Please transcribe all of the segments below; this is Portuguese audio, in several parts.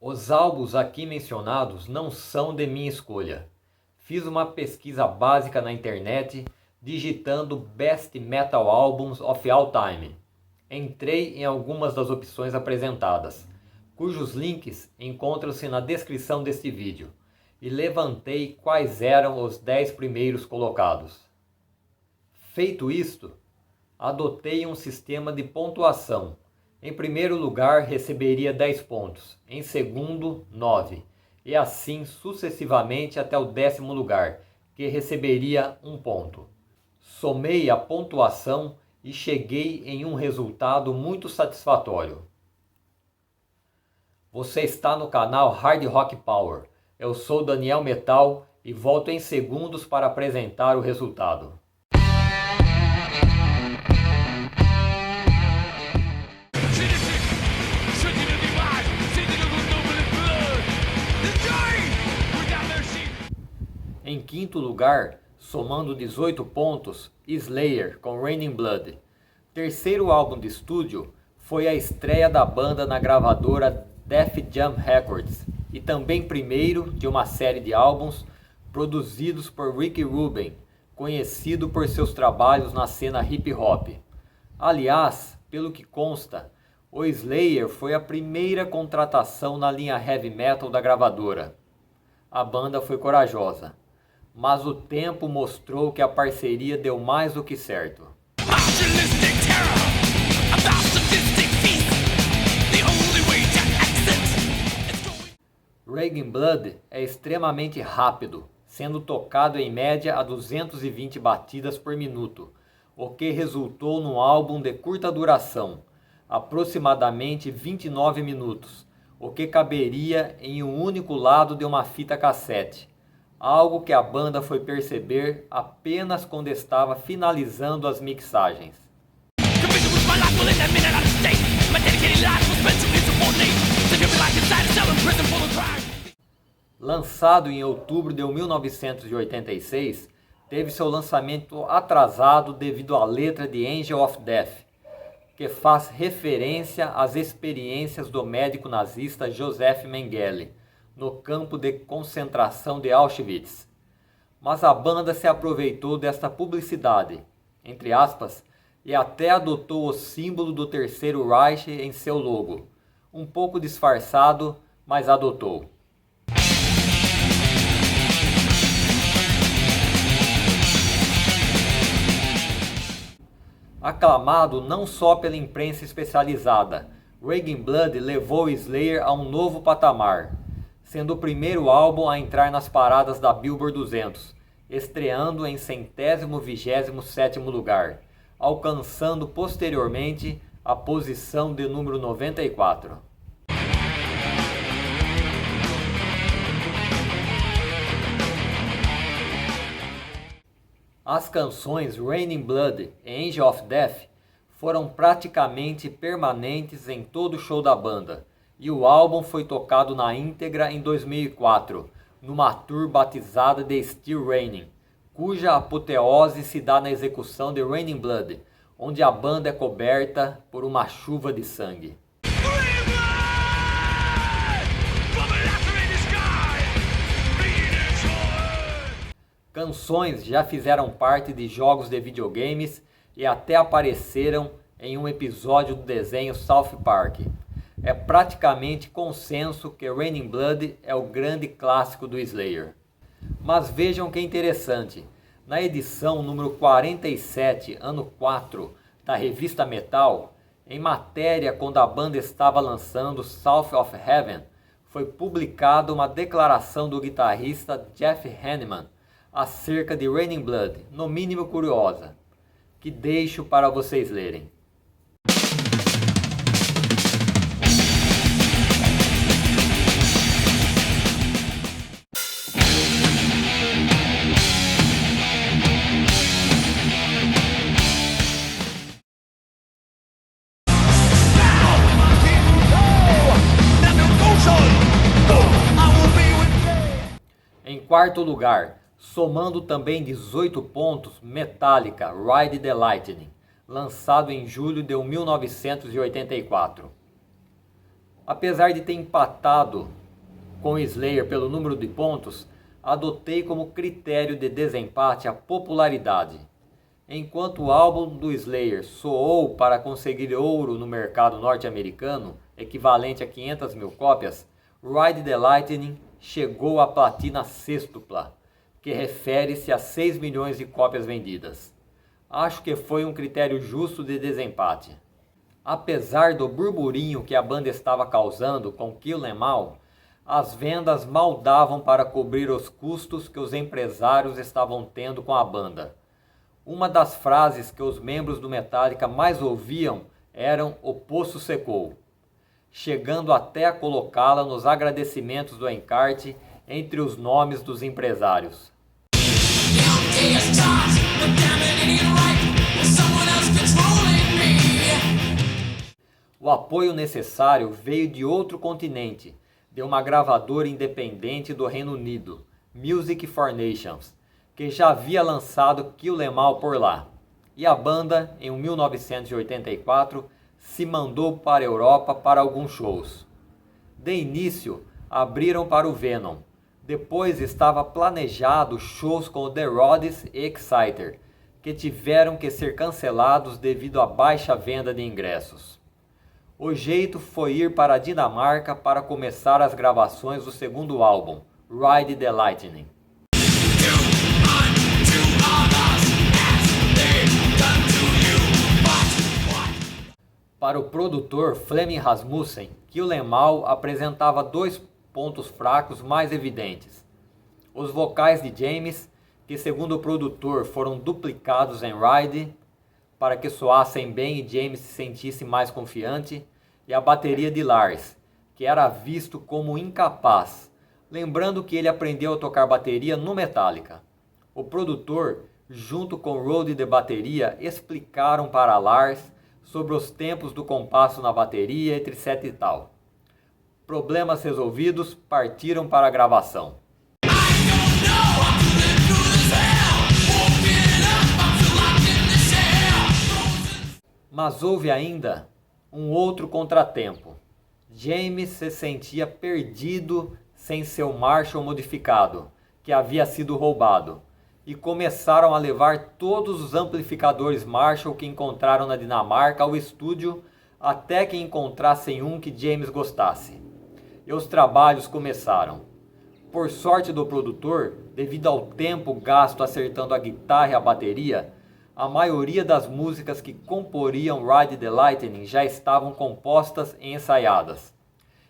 Os álbuns aqui mencionados não são de minha escolha. Fiz uma pesquisa básica na internet digitando Best Metal Albums of All Time. Entrei em algumas das opções apresentadas, cujos links encontram-se na descrição deste vídeo, e levantei quais eram os 10 primeiros colocados. Feito isto, adotei um sistema de pontuação. Em primeiro lugar, receberia 10 pontos, em segundo, 9, e assim sucessivamente até o 10º lugar, que receberia 1 ponto. Somei a pontuação e cheguei em um resultado muito satisfatório. Você está no canal Hard Rock Power. Eu sou Daniel Metal e volto em segundos para apresentar o resultado. Em quinto lugar, somando 18 pontos, Slayer com Raining Blood. Terceiro álbum de estúdio foi a estreia da banda na gravadora Def Jam Records e também primeiro de uma série de álbuns produzidos por Rick Rubin, conhecido por seus trabalhos na cena hip hop. Aliás, pelo que consta, o Slayer foi a primeira contratação na linha heavy metal da gravadora. A banda foi corajosa, mas o tempo mostrou que a parceria deu mais do que certo. Raining Blood é extremamente rápido, sendo tocado em média a 220 batidas por minuto, o que resultou num álbum de curta duração, aproximadamente 29 minutos, o que caberia em um único lado de uma fita cassete, algo que a banda foi perceber apenas quando estava finalizando as mixagens. Lançado em outubro de 1986, teve seu lançamento atrasado devido à letra de Angel of Death, que faz referência às experiências do médico nazista Josef Mengele no campo de concentração de Auschwitz. Mas a banda se aproveitou desta publicidade, entre aspas, e até adotou o símbolo do Terceiro Reich em seu logo. Um pouco disfarçado, mas adotou. Aclamado não só pela imprensa especializada, Raining Blood levou Slayer a um novo patamar, sendo o primeiro álbum a entrar nas paradas da Billboard 200, estreando em 127º lugar, alcançando posteriormente a posição de número 94. As canções Raining Blood e Angel of Death foram praticamente permanentes em todo o show da banda, e o álbum foi tocado na íntegra em 2004, numa tour batizada de Still Raining, cuja apoteose se dá na execução de Raining Blood, onde a banda é coberta por uma chuva de sangue. Canções já fizeram parte de jogos de videogames e até apareceram em um episódio do desenho South Park. É praticamente consenso que Raining Blood é o grande clássico do Slayer. Mas vejam que interessante, na edição número 47, ano 4, da revista Metal, em matéria quando a banda estava lançando South of Heaven, foi publicada uma declaração do guitarrista Jeff Hanneman acerca de Raining Blood, no mínimo curiosa, que deixo para vocês lerem. Em quarto lugar, somando também 18 pontos, Metallica, Ride the Lightning, lançado em julho de 1984. Apesar de ter empatado com o Slayer pelo número de pontos, adotei como critério de desempate a popularidade. Enquanto o álbum do Slayer soou para conseguir ouro no mercado norte-americano, equivalente a 500 mil cópias, Ride the Lightning chegou à platina sextupla, que refere-se a 6 milhões de cópias vendidas. Acho que foi um critério justo de desempate. Apesar do burburinho que a banda estava causando com Kill 'Em All, as vendas mal davam para cobrir os custos que os empresários estavam tendo com a banda. Uma das frases que os membros do Metallica mais ouviam eram "o poço secou", chegando até a colocá-la nos agradecimentos do encarte entre os nomes dos empresários. O apoio necessário veio de outro continente, de uma gravadora independente do Reino Unido, Music for Nations, que já havia lançado Kill 'Em All por lá. E a banda, em 1984, se mandou para a Europa para alguns shows. De início, abriram para o Venom. Depois estava planejado shows com o The Rhodes e Exciter, que tiveram que ser cancelados devido à baixa venda de ingressos. O jeito foi ir para a Dinamarca para começar as gravações do segundo álbum, Ride the Lightning. Para o produtor Flemming Rasmussen, Kill 'Em All apresentava dois pontos fracos mais evidentes. Os vocais de James, que segundo o produtor foram duplicados em Ride, para que soassem bem e James se sentisse mais confiante, e a bateria de Lars, que era visto como incapaz, lembrando que ele aprendeu a tocar bateria no Metallica. O produtor, junto com Rode de bateria, explicaram para Lars sobre os tempos do compasso na bateria, etc e tal. Problemas resolvidos, partiram para a gravação. Mas houve ainda um outro contratempo. James se sentia perdido sem seu Marshall modificado, que havia sido roubado, e começaram a levar todos os amplificadores Marshall que encontraram na Dinamarca ao estúdio até que encontrassem um que James gostasse. E os trabalhos começaram. Por sorte do produtor, devido ao tempo gasto acertando a guitarra e a bateria, a maioria das músicas que comporiam Ride the Lightning já estavam compostas e ensaiadas,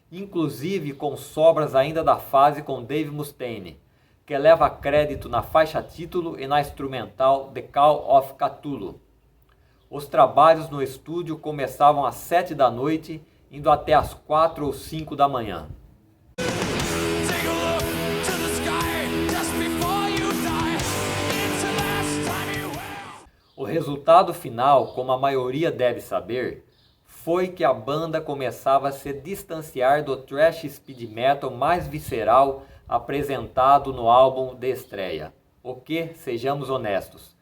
inclusive com sobras ainda da fase com Dave Mustaine, que leva crédito na faixa título e na instrumental The Call of Cthulhu. Os trabalhos no estúdio começavam às 7 da noite, indo até às 4 ou 5 da manhã. O resultado final, como a maioria deve saber, foi que a banda começava a se distanciar do thrash speed metal mais visceral apresentado no álbum de estreia. O que, sejamos honestos,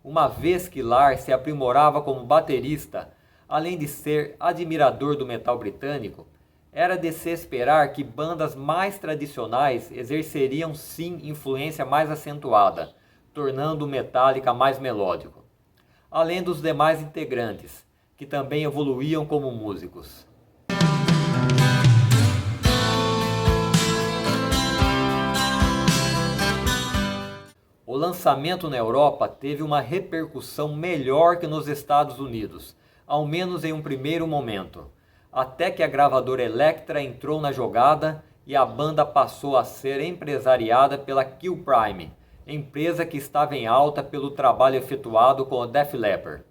uma vez que Lars se aprimorava como baterista, além de ser admirador do metal britânico, era de se esperar que bandas mais tradicionais exerceriam sim influência mais acentuada, tornando o Metallica mais melódico, além dos demais integrantes, que também evoluíam como músicos. O lançamento na Europa teve uma repercussão melhor que nos Estados Unidos, ao menos em um primeiro momento, até que a gravadora Elektra entrou na jogada e a banda passou a ser empresariada pela Kill Prime, empresa que estava em alta pelo trabalho efetuado com o Def Leppard.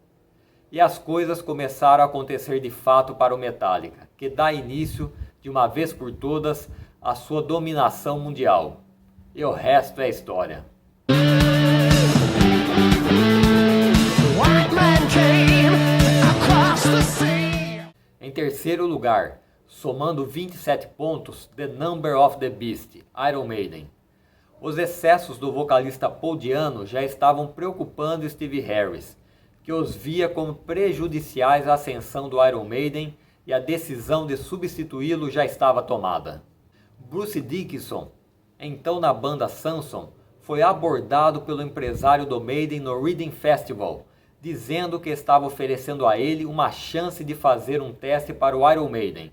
E as coisas começaram a acontecer de fato para o Metallica, que dá início, de uma vez por todas, à sua dominação mundial. E o resto é história. Em terceiro lugar, somando 27 pontos, The Number of the Beast, Iron Maiden. Os excessos do vocalista Paul Di'Anno já estavam preocupando Steve Harris, que os via como prejudiciais à ascensão do Iron Maiden e a decisão de substituí-lo já estava tomada. Bruce Dickinson, então na banda Samson, foi abordado pelo empresário do Maiden no Reading Festival, dizendo que estava oferecendo a ele uma chance de fazer um teste para o Iron Maiden.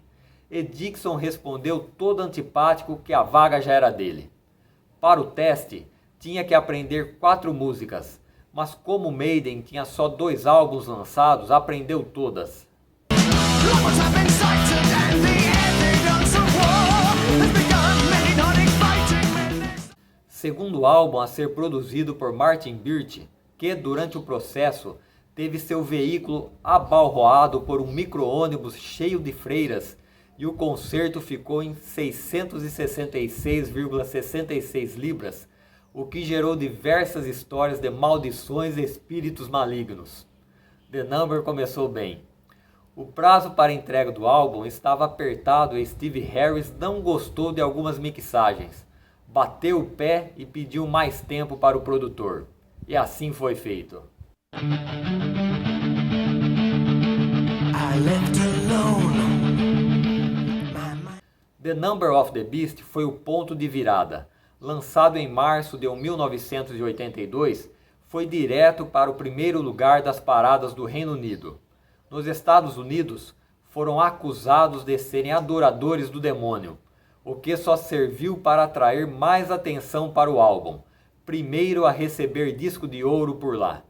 E Dickinson respondeu todo antipático que a vaga já era dele. Para o teste, tinha que aprender 4 músicas, mas como Maiden tinha só 2 álbuns lançados, aprendeu todas. Segundo álbum a ser produzido por Martin Birch, que durante o processo teve seu veículo abalroado por um micro-ônibus cheio de freiras e o concerto ficou em 666,66 libras, o que gerou diversas histórias de maldições e espíritos malignos. The Number começou bem. O prazo para a entrega do álbum estava apertado e Steve Harris não gostou de algumas mixagens. Bateu o pé e pediu mais tempo para o produtor. E assim foi feito. The Number of the Beast foi o ponto de virada. Lançado em março de 1982, foi direto para o primeiro lugar das paradas do Reino Unido. Nos Estados Unidos, foram acusados de serem adoradores do demônio, o que só serviu para atrair mais atenção para o álbum, primeiro a receber disco de ouro por lá.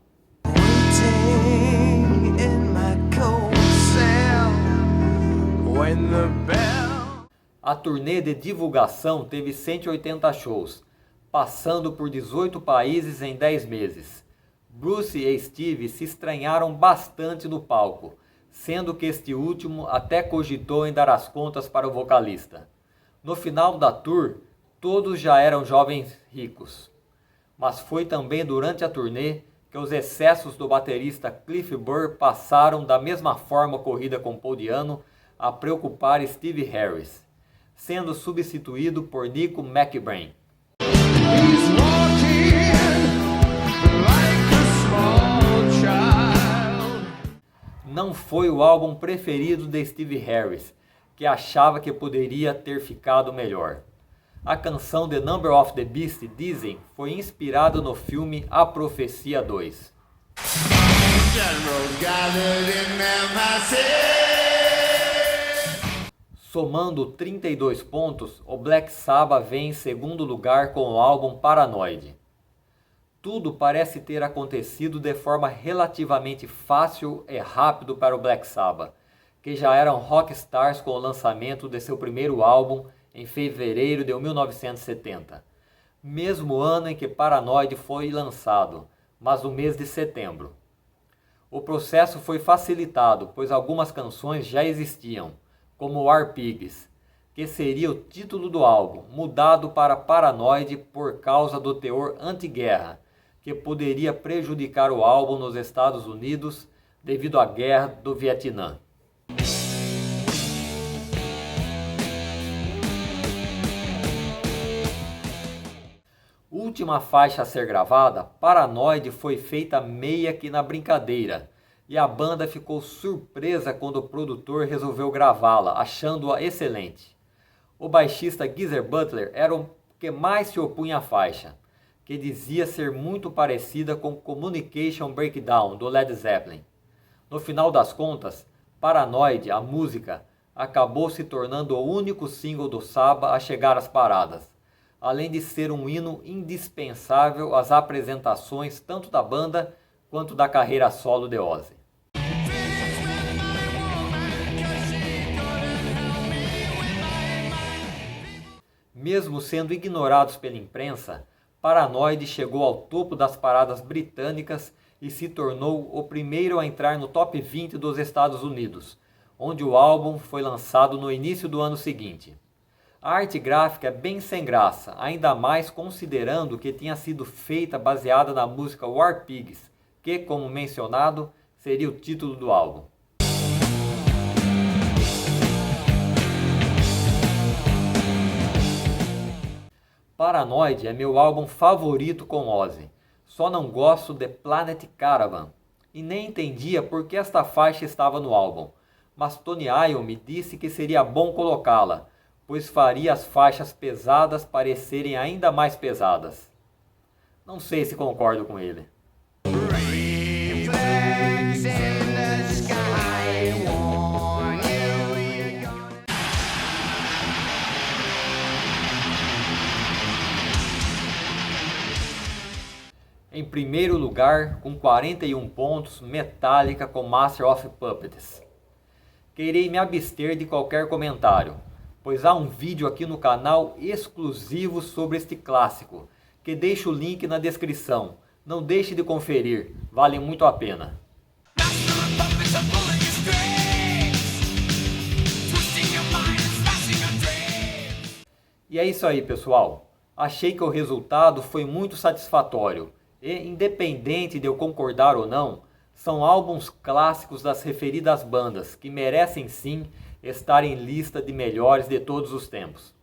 A turnê de divulgação teve 180 shows, passando por 18 países em 10 meses. Bruce e Steve se estranharam bastante no palco, sendo que este último até cogitou em dar as contas para o vocalista. No final da tour, todos já eram jovens ricos. Mas foi também durante a turnê que os excessos do baterista Cliff Burr passaram, da mesma forma ocorrida com Paul Di'Anno, a preocupar Steve Harris, sendo substituído por Nico McBrain. Não foi o álbum preferido de Steve Harris, que achava que poderia ter ficado melhor. A canção The Number of the Beast, dizem, foi inspirada no filme A Profecia 2. Somando 32 pontos, o Black Sabbath vem em segundo lugar com o álbum Paranoid. Tudo parece ter acontecido de forma relativamente fácil e rápido para o Black Sabbath, que já eram rockstars com o lançamento de seu primeiro álbum em fevereiro de 1970, mesmo ano em que Paranoid foi lançado, mas no mês de setembro. O processo foi facilitado, pois algumas canções já existiam, como War Pigs, que seria o título do álbum, mudado para Paranoid por causa do teor anti-guerra, que poderia prejudicar o álbum nos Estados Unidos devido à guerra do Vietnã. Última faixa a ser gravada, Paranoid foi feita meia que na brincadeira, e a banda ficou surpresa quando o produtor resolveu gravá-la, achando-a excelente. O baixista Geezer Butler era o que mais se opunha à faixa, que dizia ser muito parecida com Communication Breakdown, do Led Zeppelin. No final das contas, Paranoid, a música, acabou se tornando o único single do Sabbath a chegar às paradas, além de ser um hino indispensável às apresentações tanto da banda quanto da carreira solo de Ozzy. Mesmo sendo ignorados pela imprensa, Paranoid chegou ao topo das paradas britânicas e se tornou o primeiro a entrar no top 20 dos Estados Unidos, onde o álbum foi lançado no início do ano seguinte. A arte gráfica é bem sem graça, ainda mais considerando que tinha sido feita baseada na música War Pigs, que, como mencionado, seria o título do álbum. Paranoid é meu álbum favorito com Ozzy, só não gosto de Planet Caravan, e nem entendia por que esta faixa estava no álbum, mas Tony Iommi disse que seria bom colocá-la, pois faria as faixas pesadas parecerem ainda mais pesadas. Não sei se concordo com ele. Em primeiro lugar, com 41 pontos, Metallica com Master of Puppets. Querei me abster de qualquer comentário, pois há um vídeo aqui no canal exclusivo sobre este clássico, que deixo o link na descrição. Não deixe de conferir, vale muito a pena. E é isso aí, pessoal. Achei que o resultado foi muito satisfatório. E, independente de eu concordar ou não, são álbuns clássicos das referidas bandas que merecem sim estar em lista de melhores de todos os tempos.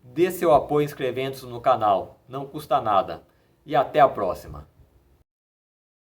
Dê seu apoio inscrevendo-se no canal, não custa nada. E até a próxima.